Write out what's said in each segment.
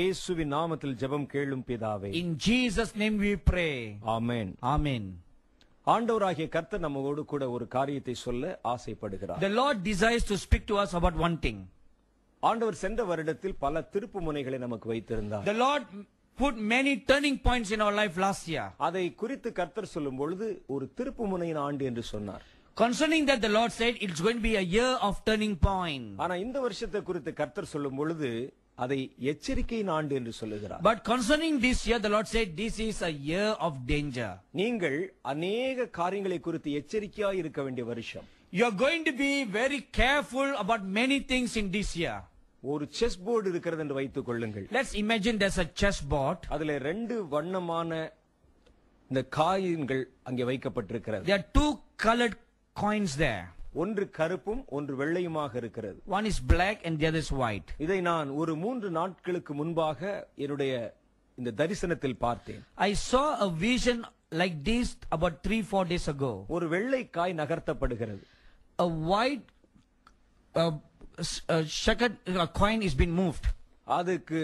இயேசுவின் நாமத்தில் ஜெபம் கேளும் பிதாவே. In Jesus' name we pray. Amen. Amen. ஆண்டவராகிய கர்த்தர் நம்மோடு கூட ஒரு காரியத்தை சொல்ல ஆசைப்படுகிறார். The Lord desires to speak to us about one thing. ஆண்டவர் சென்ற வருடத்தில் பல திருப்பு முனைகளை நமக்கு வைத்திருந்தார். The Lord put many turning points in our life last year. அதை குறித்து கர்த்தர் சொல்லும் பொழுது ஒரு திருப்பு முனையின் ஆண்டு என்று சொன்னார். Concerning that, the Lord said it's going to be a year of turning point. ஆனா இந்த வருஷத்தை குறித்து கர்த்தர் சொல்லும் பொழுது அதை எச்சரிக்கையின் ஆண்டு என்று சொல்லுகிறார். But concerning this year, the Lord said this is a year of danger. நீங்கள் அநேக காரியங்களை குறித்து எச்சரிக்கையாய் இருக்க வேண்டிய வருஷம். You are going to be very careful about many things in this year. ஒரு செஸ் போர்டு இருக்கிறது என்று வைத்துக் கொள்ளுங்கள். Let's imagine there's a chess board. அதுல ரெண்டு வண்ணமான இந்த காயின்கள் அங்கே வைக்கப்பட்டிருக்கிறது. There are two colored coins there. ஒன்று கருப்பும் ஒன்று வெள்ளையுமாக இருக்கிறது. One is black and the other is white. இதை நான் ஒரு 3 நாட்களுக்கு முன்பாக என்னுடைய இந்த தரிசனத்தில் பார்த்தேன். I saw a vision like this about 3-4 days ago. ஒரு வெள்ளை காய் நகர்த்தப்படுகிறது. A white coin is been moved. அதுக்கு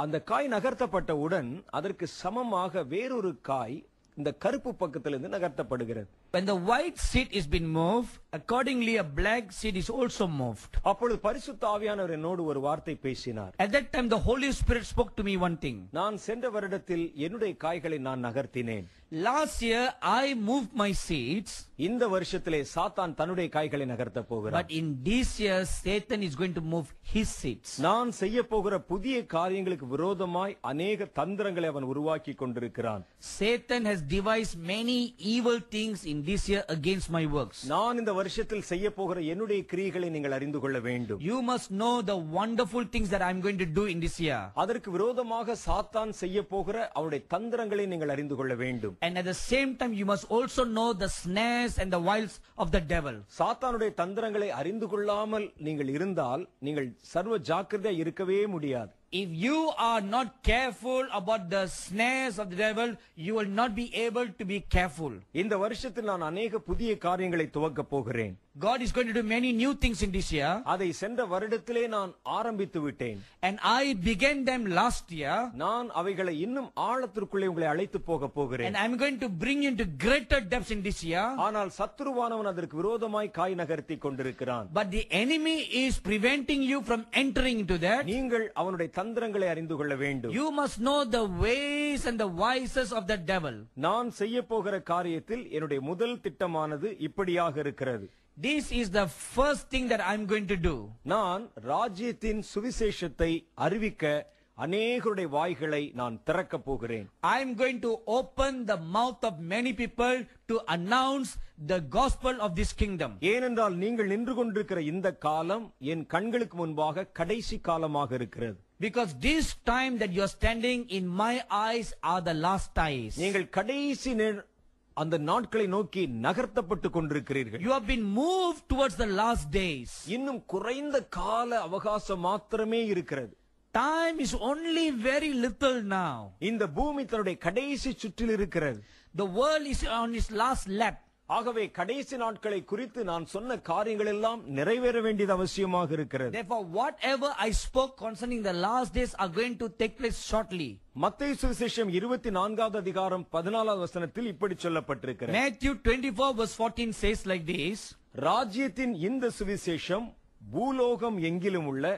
அந்த காய் நகர்த்தப்பட்டவுடன் அதற்கு சமமாக வேறொரு காய் இந்த கருப்பு பக்கத்திலிருந்து நகர்த்தப்படுகிறது. When the white seed is been moved, accordingly a black seed is also moved. அப்பொழுது பரிசுத்த ஆவியானவர் என்னோடு ஒரு வார்த்தை பேசினார். At that time the Holy Spirit spoke to me one thing. நான் சென்ற வருடத்தில் என்னுடைய காய்களை நான் நகர்த்தினேன். Last year I moved my seeds. இந்த வருஷத்திலே சாத்தான் தன்னுடைய காய்களை நகர்த்த போகிறார். But in this year Satan is going to move his seeds. நான் செய்ய போகிற புதிய காரியங்களுக்கு விரோதமாய் அநேக தந்திரங்களை அவன் உருவாக்கி கொண்டிருக்கிறான். Satan has devised many evil things in this year against my works. நான் இந்த வருஷத்தில் செய்ய போகிற என்னுடைய கிரியைகளை நீங்கள் அறிந்து கொள்ள வேண்டும். You must know the wonderful things that I am going to do in this year. அதற்கு விரோதமாக சாத்தான் செய்ய போகிற அவருடைய தந்திரங்களை நீங்கள் அறிந்து கொள்ள வேண்டும். And at the same time you must also know the snares and the wiles of the devil. சாத்தானுடைய தந்திரங்களை அறிந்து கொள்ளாமல் நீங்கள் இருந்தால் நீங்கள் சர்வ ஜாக்கிரதையா இருக்கவே முடியாது. If you are not careful about the snares of the devil, you will not be able to be careful. இந்த வருஷத்தில் நான் அநேக புதிய காரியங்களை துவக்க போகிறேன். God is going to do many new things in this year. அதை சென்ற வருடத்திலே நான் ஆரம்பித்து விட்டேன். And I began them last year. நான் அவைகளை இன்னும் ஆழத்திற்குள்ளே உங்களை அழைத்து போக போகிறேன். And I am going to bring you into greater depths in this year. ஆனால் சத்துருவானவன் அதற்கு விரோதமாய் காய் நகர்த்தி கொண்டிருக்கிறான். But the enemy is preventing you from entering into that. நீங்கள் அவனுடைய தந்திரங்களை அறிந்து கொள்ள வேண்டும். You must know the ways and the vices of the devil. நான் செய்ய போகிற காரியத்தில் என்னுடைய முதல் திட்டமானது இப்படியாக இருக்கிறது. This is the first thing that I am going to do. நான் ராஜ்யத்தின் சுவிசேஷத்தை அறிவிக்க அநேகருடைய வாய்களை நான் திறக்க போகிறேன். I am going to open the mouth of many people to announce the gospel of this kingdom. ஏனென்றால் நீங்கள் நின்று கொண்டிருக்கிற இந்த காலம் என் கண்களுக்கு முன்பாக கடைசி காலமாக இருக்கிறது. Because this time that you are standing in my eyes are the last days. நீங்கள் கடைசி அந்த நாட்களை நோக்கி நகர்த்தப்பட்டு கொண்டிருக்கிறீர்கள். You have been moved towards the last days. இன்னும் குறைந்த கால அவகாசம் மாத்திரமே இருக்கிறது. Time is only very little now. இந்த பூமி தன்னுடைய கடைசி சுற்றில் இருக்கிறது. The world is on its last lap. ஆகவே கடைசி நாட்களை குறித்து நான் சொன்ன காரியங்கள் எல்லாம் நிறைவேற வேண்டியது அவசியமாக இருக்கிறது. Therefore whatever I spoke concerning the last days are going to take place shortly. மத்தேயு சுவிசேஷம் 24வது அதிகாரம் 14வது வசனத்தில் இப்படி சொல்லப்பட்டிருக்கிறது. Matthew 24 verse 14 says like this. ராஜ்யத்தின் இந்த சுவிசேஷம் பூலோகம் எங்கிலும் உள்ள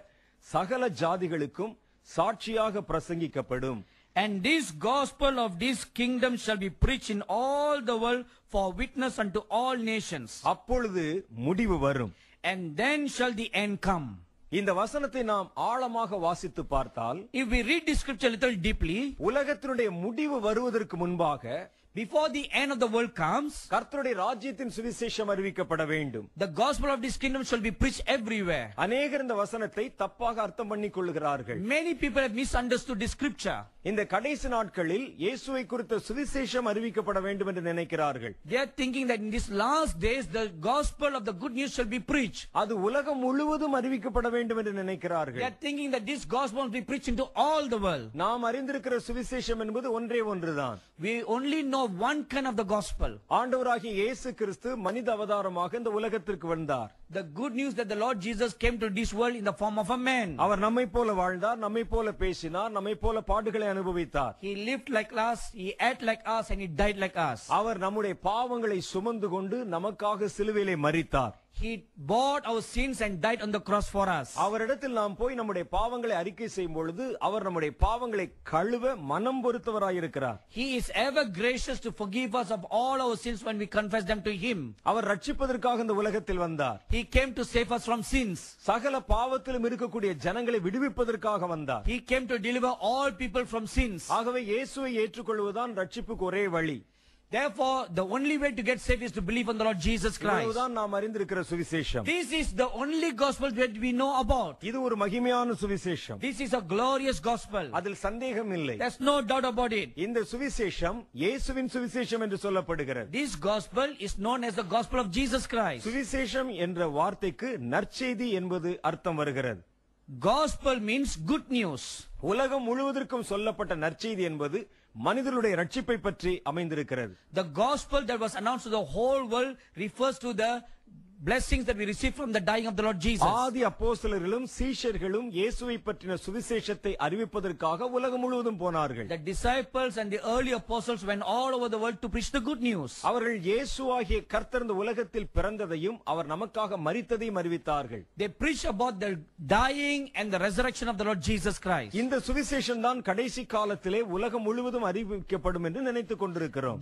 சகல ஜாதிகளுக்கும் சாட்சியாக பிரசங்கிக்கப்படும். And this gospel of this kingdom shall be preached in all the world for witness unto all nations. அப்பொழுது முடிவு வரும். And then shall the end come. இந்த வசனத்தை நாம் ஆழமாக வாசித்து பார்த்தால், if we read this scripture a little deeply, உலகத்தினுடைய முடிவு வருவதற்கு முன்பாக before the end of the world comes, கர்த்தருடைய ராஜ்யத்தின் சுவிசேஷம் அறிவிக்கப்பட வேண்டும். the gospel of this kingdom shall be preached everywhere. அநேகர் இந்த வசனத்தை தப்பாக அர்த்தம் பண்ணிக் கொள்கிறார்கள். Many people have misunderstood this scripture. இந்த கடைசி நாட்களில் இயேசுவை குறித்த சுவிசேஷம் அறிவிக்கப்பட வேண்டும் என்று நினைக்கிறார்கள். They are thinking that in these last days the gospel of the good news shall be preached. அது உலகம் முழுவதும் அறிவிக்கப்பட வேண்டும் என்று நினைக்கிறார்கள். They are thinking that this gospel must be preached into all the world. நாம் அறிந்திருக்கிற சுவிசேஷம் என்பது ஒன்றே ஒன்றுதான். We only know one kind of the gospel. ஆண்டவராகிய இயேசு கிறிஸ்து மனித அவதாரமாக இந்த உலகத்திற்கு வந்தார். The good news that the Lord Jesus came to this world in the form of a man. அவர் நம்மை போல வாழ்ந்தார், நம்மை போல பேசினார், நம்மை போல பாடுகளை அனுபவித்தார். He lived like us, he ate like us, and he died like us. அவர் நம்முடைய பாவங்களை சுமந்து கொண்டு நமக்காக சிலுவையிலே மரித்தார். He bore our sins and died on the cross for us. அவரிடத்தில் நாம் போய் நம்முடைய பாவங்களை அறிக்கை செய்யும் பொழுது அவர் நம்முடைய பாவங்களை கழுவ மனம் பொருத்தவராயிருக்கிறார். He is ever gracious to forgive us of all our sins when we confess them to him. அவர் ரட்சிப்பதற்காக இந்த உலகத்தில் வந்தார். He came to save us from sins. சகல பாவத்திலும் இருக்கக்கூடிய ஜனங்களை விடுவிப்பதற்காக வந்தார். He came to deliver all people from sins. ஆகவே இயேசுவை ஏற்றுக்கொள்வதுதான் ரட்சிப்புக்கு ஒரே வழி. Therefore, the only way to get saved is to believe on the Lord Jesus Christ. இதுதான் நாம் அறிந்திருக்கிற சுவிசேஷம். This is the only gospel that we know about. இது ஒரு மகிமையான சுவிசேஷம். This is a glorious gospel. அதில் சந்தேகம் இல்லை. There's no doubt about it. இந்த சுவிசேஷம் இயேசுவின் சுவிசேஷம் என்று சொல்லப்படுகிறது. This gospel is known as the gospel of Jesus Christ. சுவிசேஷம் என்ற வார்த்தைக்கு நற்செய்தி என்பது அர்த்தம் வருகிறது. Gospel means good news. உலகம் முழுவதற்கும் சொல்லப்பட்ட நற்செய்தி என்பது மனிதனுடைய ரட்சிப்பை பற்றி அமைந்திருக்கிறது. The gospel that was announced to the whole world refers to the blessings that we received from the dying of the Lord Jesus. ஆதி அப்போஸ்தலர்களும் சீஷர்களும் இயேசுவை பற்றின சுவிசேஷத்தை அறிவிப்பதற்காக உலகம் முழுவதும் போனார்கள். The disciples and the early apostles went all over the world to preach the good news. அவர்கள் இயேசுவாகிய கர்த்தர் இந்த உலகத்தில் பிறந்ததையும் அவர் நமக்காக மரித்ததையும் அறிவித்தார்கள். They preached about the dying and the resurrection of the Lord Jesus Christ. இந்த சுவிசேஷம் தான் கடைசி காலத்திலே உலகம் முழுவதும் அறிவிக்கப்படும் என்று நினைத்துக் கொண்டிருக்கிறோம்.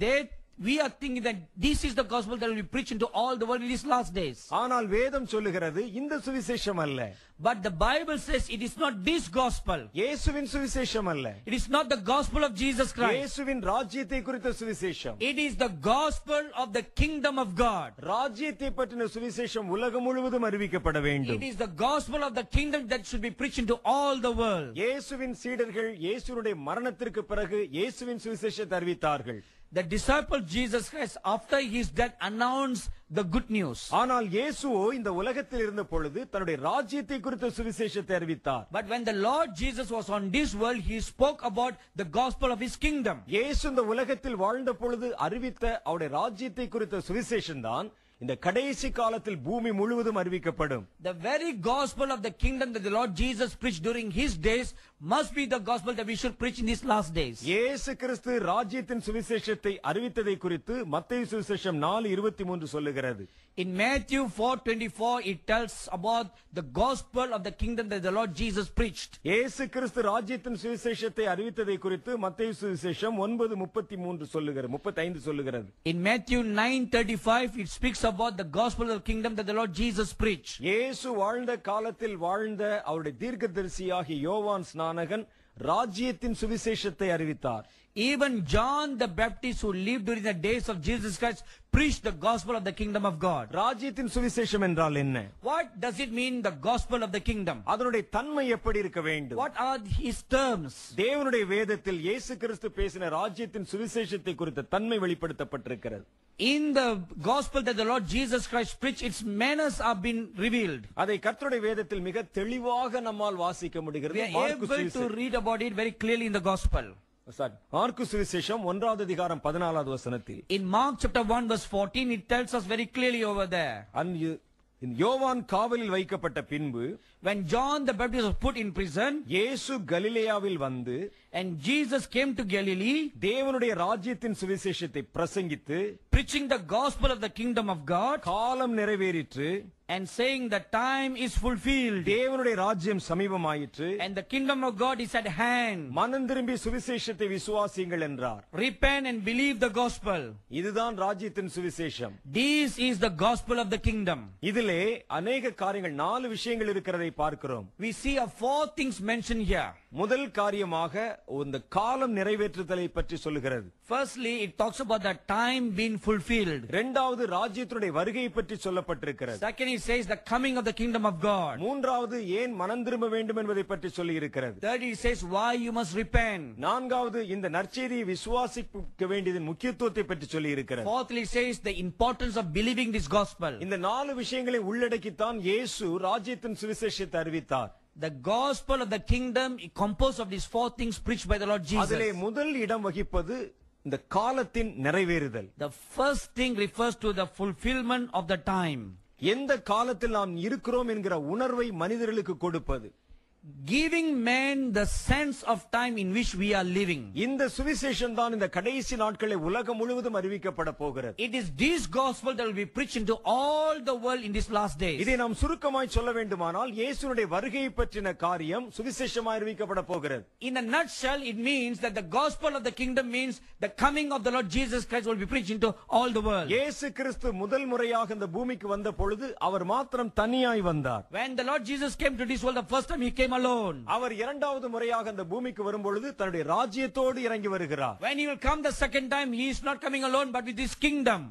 We are thinking that this is the gospel that will be preached into all the world in these last days. ஆனால் வேதம் சொல்லுகிறது இந்த சுவிசேஷம் அல்ல. But the Bible says it is not this gospel. இயேசுவின் சுவிசேஷம் அல்ல. It is not the gospel of Jesus Christ. இயேசுவின் ராஜ்யத்தை குறித்த சுவிசேஷம். It is the gospel of the kingdom of God. ராஜ்யத்தை பற்றின சுவிசேஷம் உலகம் முழுவதும் அறிவிக்கப்பட வேண்டும். It is the gospel of the kingdom that should be preached into all the world. இயேசுவின் சீடர்கள் இயேசுவுடைய மரணத்திற்கு பிறகு இயேசுவின் சுவிசேஷத்தை அறிவித்தார்கள். The disciple Jesus Christ after his death announced the good news. ஆனால் இயேசுவோ இந்த உலகத்தில் இருந்த பொழுது தன்னுடைய ராஜ்யத்தை குறித்த சுவிசேஷத்தை அறிவித்தார். But when the Lord Jesus was on this world, he spoke about the gospel of his kingdom. இயேசு இந்த உலகத்தில் வாழ்ந்த பொழுது அறிவித்த அவருடைய ராஜ்யத்தை குறித்த சுவிசேஷம் தான் இந்த கடைசி காலத்தில் பூமி முழுவதும் அறிவிக்கப்படும். The very gospel of the kingdom that the Lord Jesus preached during his days must be the gospel that we should preach in these last days. இயேசு கிறிஸ்து ராஜ்யத்தின் சுவிசேஷத்தை அறிவித்ததை குறித்து மத்தேயு சுவிசேஷம் 4:23 சொல்லுகிறது. In Matthew 4:24 it tells about the gospel of the kingdom that the Lord Jesus preached. இயேசு கிறிஸ்து ராஜ்யத்தின் சுவிசேஷத்தை அறிவித்ததை குறித்து மத்தேயு சுவிசேஷம் 9:35 சொல்லுகிறது. In Matthew 9:35 it speaks about the gospel of the kingdom that the Lord Jesus preached. இயேசு வாழ்ந்த காலத்தில் வாழ்ந்த அவருடைய தீர்க்கதரிசியாகிய யோவான் ஸ்நானகன் ராஜ்யத்தின் சுவிசேஷத்தை அறிவித்தார். Even John the Baptist, who lived during the days of Jesus Christ, preached the gospel of the kingdom of God. ராஜ்யத்தின் சுவிசேஷம் என்றால் என்ன? What does it mean, the gospel of the kingdom? அதனுடைய தன்மை எப்படி இருக்க வேண்டும்? What are his terms? தேவனுடைய வேதத்தில் இயேசு கிறிஸ்து பேசின ராஜ்யத்தின் சுவிசேஷத்தை குறித்த தன்மை வெளிப்படுத்தப்பட்டிருக்கிறது. In the gospel that the Lord Jesus Christ preached, its manners are been revealed. அதை கர்த்தருடைய வேதத்தில் மிக தெளிவாக நம்மால் வாசிக்க முடிகிறது. We are able to read about it very clearly in the gospel. Mark சுவிசேஷம் 1வது அதிகாரம் 14வது வசனத்தில் In Mark chapter 1 verse 14 it tells us very clearly over there. யோவான் காவலில் வைக்கப்பட்ட பின்பு When John the Baptist was put in prison, இயேசு கலிலேயாவில் வந்து and Jesus came to Galilee, தேவனுடைய ராஜ்யத்தின் சுவிசேஷத்தை பிரசங்கித்து preaching the gospel of the kingdom of God, காலம் நிறைவேறிற்று and saying the time is fulfilled, தேவனுடைய ராஜ்யம் சமீபமாயிற்று, and the kingdom of God is at hand. மனம் திரும்பி சுவிசேஷத்தை விசுவாசியுங்கள் என்றார். Repent and believe the gospel. இதுதான் ராஜ்யத்தின் சுவிசேஷம். This is the gospel of the kingdom. இதிலே அநேக காரியங்கள் 4 விஷயங்கள் இருக்கிறதை பார்க்கிறோம். We see 4 things mentioned here. முதல் காரியமாக இந்த காலம் நிறைவேற்றுதலை பற்றி சொல்லுகிறது. Firstly, it talks about the time being fulfilled. இரண்டாவது ராஜ்யத்தினுடைய வருகை பற்றி சொல்லப்பட்டிருக்கிறது. Second, it says the coming of the kingdom of God. மூன்றாவது ஏன் மனம் திரும்ப வேண்டும் என்பதை பற்றி சொல்லி இருக்கிறது. Third, it says why you must repent. நான்காவது இந்த நற்செய்தியை விசுவாசிக்க வேண்டியதன் முக்கியத்துவத்தை பற்றி சொல்லி இருக்கிறது. Fourthly, it says the importance of believing this gospel. இந்த 4 விஷயங்களை உள்ளடக்கித்தான் இயேசு ராஜ்யத்தின் சுவிசேஷத்தை அறிவித்தார். The gospel of the kingdom is composed of these 4 things preached by the Lord Jesus. அதிலே முதல் இடம் வகிப்பது இந்த காலத்தின் நிறைவேறுதல். The first thing refers to the fulfillment of the time. எந்த காலத்தில் நாம் இருக்கிறோம் என்கிற உணர்வை மனிதர்களுக்கு கொடுப்பது. Giving man the sense of time in which we are living. இந்த சுவிசேஷம் தான் இந்த கடைசி நாட்களில் உலகம் முழுவதும் அறிவிக்கப்பட போகிறது. It is this gospel that will be preached into all the world in these last days. இதை நாம் சுருக்கமாய் சொல்ல வேண்டுமானால் இயேசுவினுடைய வருகையை பற்றின காரியம் சுவிசேஷமாய் அறிவிக்கப்பட போகிறது. In a nutshell, it means that the gospel of the kingdom means the coming of the Lord Jesus Christ will be preached into all the world. இயேசு கிறிஸ்து முதல் முறையாக இந்த பூமிக்கு வந்த பொழுது அவர் மாத்திரம் தனியாய் வந்தார். When the Lord Jesus came to this world the first time, he came alone. அவர் இரண்டாவது முறையாக இந்த பூமிக்கு வரும் பொழுது தன்னுடைய ராஜ்யத்தோடு இறங்கி வருகிறார். When he will come the second time, he is not coming alone but with his kingdom.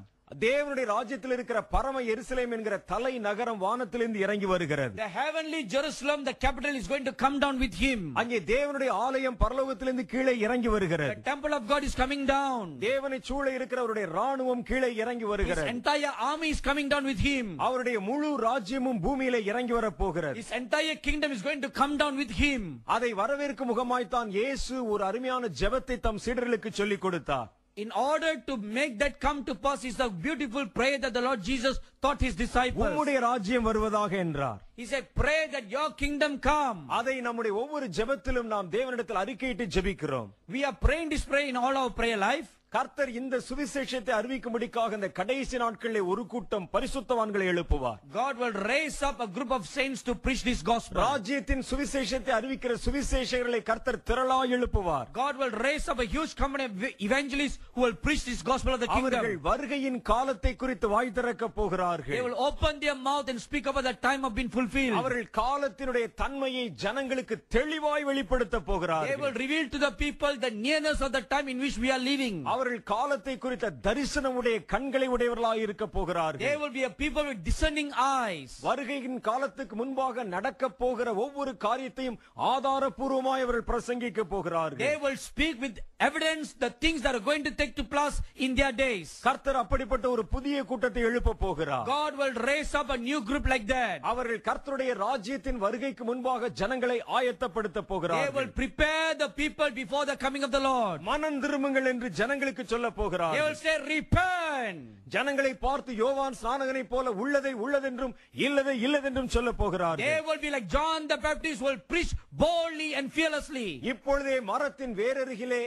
தேவனுடைய ராஜ்யத்தில் இருக்கிற பரம எருசலேம் என்கிற தலை நகரம் வானத்திலிருந்து இறங்கி வருகிறது. The heavenly Jerusalem, the capital, is going to come down with him. அங்கே தேவனுடைய ஆலயம் பரலோகத்திலிருந்து கீழே இறங்கி வருகிறது. The temple of God is coming down. தேவனை சூழ இருக்கிறவருடைய ராணுவம் கீழே இறங்கி His வருகிறது. entire army is coming down with him. அவருடைய முழு ராஜ்யமும் பூமியிலே இறங்கி வர போகிறது. His entire kingdom is going to come down with him. அதை வரவேற்கும் முகமாய்த்தான் இயேசு ஒரு அருமையான ஜெபத்தை தம் சீடர்களுக்கு சொல்லிக் கொடுத்தார். In order to make that come to pass is a beautiful prayer that the Lord Jesus taught his disciples. உம்முடைய ராஜ்யம் வருவதாக என்றார். He said, pray that your kingdom come. அதை நம்முடைய ஒவ்வொரு ஜெபத்திலும் நாம் தேவனிடத்தில் அறிக்கையிட்டு ஜெபிக்கிறோம். We are praying this prayer in all our prayer life. கர்த்தர் இந்த சுவிசேஷத்தை அறிவிக்கும்படிக்காக இந்த கடைசி நாட்களிலே ஒரு கூட்டம் பரிசுத்தவான்களை எழுப்புவார். God will raise up a group of saints to preach this gospel. ராஜ்யத்தின் சுவிசேஷத்தை அறிவிக்கிற சுவிசேஷகர்களை கர்த்தர் திரளாய் எழுப்புவார். God will raise up a huge company of evangelists who will preach this gospel of the அவர்கள் kingdom. வருகையின் காலத்தை குறித்து வாய் திறக்க போகிறார்கள். They will open their mouth and speak about the time of being fulfilled. அவர்கள் காலத்தினுடைய தன்மையை ஜனங்களுக்கு தெளிவாய் வெளிப்படுத்த They போகிறார்கள். will reveal to the people the nearness of the time in which we are living. அவர்கள் காலத்தை குறித்த தரிசனமுடைய கண்களை உடையவர்களாய் இருக்க They போகிறார்கள். will be a people with discerning eyes. வருகையின் காலத்துக்கு முன்பாக நடக்க போகிற ஒவ்வொரு காரியத்தையும் ஆதாரபூர்வமாய் அவர்கள் பிரசங்கிக்க They போகிறார்கள். will speak with evidence the things that are going to take to place in their days. கர்த்தர் அப்படிப்பட்ட ஒரு புதிய கூட்டத்தை எழுப்ப போகிறார். God will raise up a new group like that. அவர்கள் கர்த்தருடைய ராஜ்யத்தின் வருகைக்கு முன்பாக ஜனங்களை ஆயத்தப்படுத்த They will போகிறார்கள். prepare the people before the coming of the Lord. மனம் திரும்புங்கள் என்று ஜனங்களுக்கு சொல்ல They will போகிறார்கள். say, repent. ஜனங்களை பார்த்து யோவான் ஸ்நானகனை போல உள்ளதை உள்ளதென்றும் இல்லதை இல்லதென்றும் சொல்ல They போகிறார்கள். will be like John the Baptist, will preach boldly and fearlessly. இப்பொழுதே மரத்தின் வேரருகிலே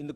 இந்த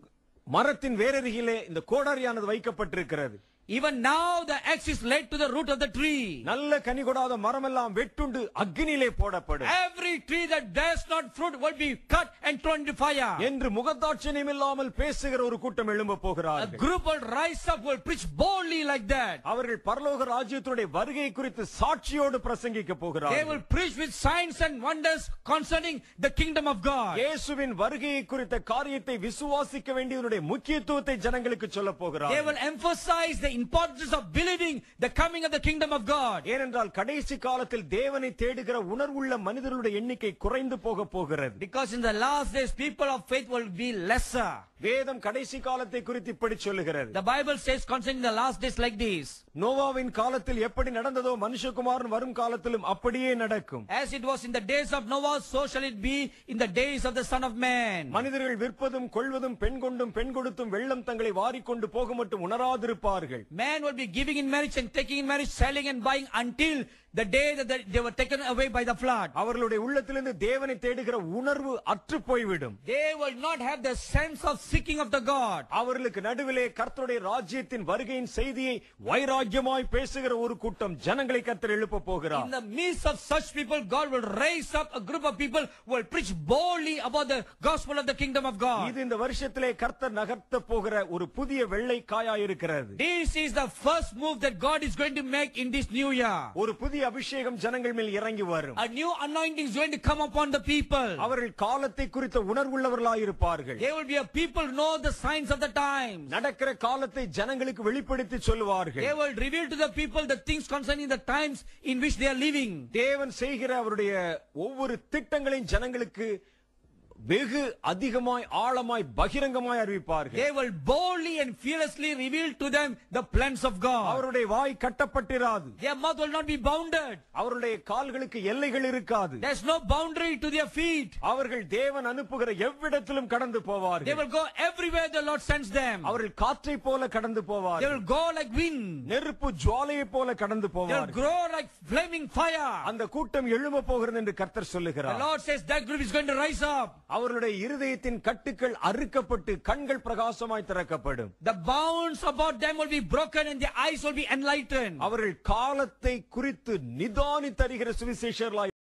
மரத்தின் வேரருகிலே இந்த கோடாரியானது வைக்கப்பட்டிருக்கிறது. Even now the axe is laid to the root of the tree. நல்ல கனி கொடாத மரமெல்லாம் வெட்டுண்டு அக்கினியிலே போடப்படும் Every tree that bears not fruit will be cut and thrown into fire. என்று முகதாட்சணியம் இல்லாமல் பேசுகிற ஒரு கூட்டம் எழும்ப A போகிறார்கள். group will rise up, will preach boldly like that. அவர்கள் பரலோக ராஜ்யத்தினுடைய வருகை குறித்து சாட்சியோடு பிரசங்கிக்க They போகிறார்கள். will preach with signs and wonders concerning the kingdom of God. இயேசுவின் வருகையை குறித்த காரியத்தை விசுவாசிக்க வேண்டியதனுடைய முக்கியத்துவத்தை ஜனங்களுக்கு சொல்ல They போகிறார்கள். will emphasize the importance of believing the coming of the kingdom of God. ஏனென்றால் கடைசி காலத்தில் தேவனை தேடுகிற உணர்வுள்ள மனிதர்களுடைய எண்ணிக்கை குறைந்து போக போகிறது. Because in the last days, people of faith will be lesser. வேதம் கடைசி காலத்தை குறித்து இப்படி சொல்லுகிறது. The Bible says concerning the last days like this. நோவாவின் காலத்தில் எப்படி நடந்ததோ மனுஷகுமாரன் வரும் காலத்திலும் அப்படியே நடக்கும். As it was in the days of Noah, so shall it be in the days of the Son of Man. மனிதர்கள் விற்பதும் கொள்வதும் பெண் கொண்டும் பெண் கொடுத்தும் வெள்ளம் தங்களை வாரிக்கொண்டு போக மட்டும் உணராதிருப்பார்கள். Man will be giving in marriage and taking in marriage, selling and buying until the day that they were taken away by the flood. அவர்களுடைய உள்ளத்திலிருந்து தேவனை தேடுகிற உணர்வு அற்று போய்விடும். They will not have the sense of seeking of the God. அவர்களுக்கு நடுவிலே கர்த்தருடைய ராஜ்யத்தின் வருகையின் செய்தியை வைராக்கியமாய் பேசுகிற ஒரு கூட்டம் ஜனங்களை கர்த்தர் எழுப்ப போகிறார். In the midst of such people, God will raise up a group of people who will preach boldly about the gospel of the kingdom of God. இது இந்த வருஷத்திலே கர்த்தர் நகர்த்த போகிற ஒரு புதிய வெள்ளை காயாயிருக்கிறது. This is the first move that God is going to make in this new year. ஒரு புதிய அபிஷேகம் ஜனங்கள் மேல் இறங்கி வரும். A new anointing is going to come upon the people. அவர்கள் காலத்தை குறித்த உணர்வுள்ளவர்களாய் இருப்பார்கள். They will be a people who know the signs of the times. நடக்கிற காலத்தை ஜனங்களுக்கு வெளிப்படுத்தி சொல்லுவார்கள். They will reveal to the people the things concerning the times in which they are living. தேவன் செய்கிற அவருடைய ஒவ்வொரு திட்டங்களையும் ஜனங்களுக்கு வெகு அதிகமாய் ஆழமாய் பகிரங்கமாய் அறிவிப்பார்கள். They will boldly and fearlessly reveal to them the plans of God. அவருடைய வாய் கட்டப்பட்டிராது. Their mouth will not be bounded. அவருடைய கால்களுக்கு எல்லைகள் இருக்காது. There's no boundary to their feet. அவர்கள் தேவன் அனுப்புகிற எவ்விடத்திலும் கடந்து They போவார்கள். will go everywhere the Lord sends them. அவர்கள் காற்றை போல கடந்து They போவார்கள். will go like wind. நெருப்பு ஜுவாலையை போல கடந்து They will போவார்கள். grow like flaming fire. அந்த கூட்டம் எழும்ப போகிறது என்று கர்த்தர் The சொல்லுகிறார். Lord says that group is going to rise up. அவருடைய இருதயத்தின் கட்டுக்கள் அறுக்கப்பட்டு கண்கள் பிரகாசமாய் திறக்கப்படும். The bounds about them will be broken and their eyes will be enlightened. அவர்கள் காலத்தை குறித்து நிதானித்தறிகிற சுவிசேஷர்களாய்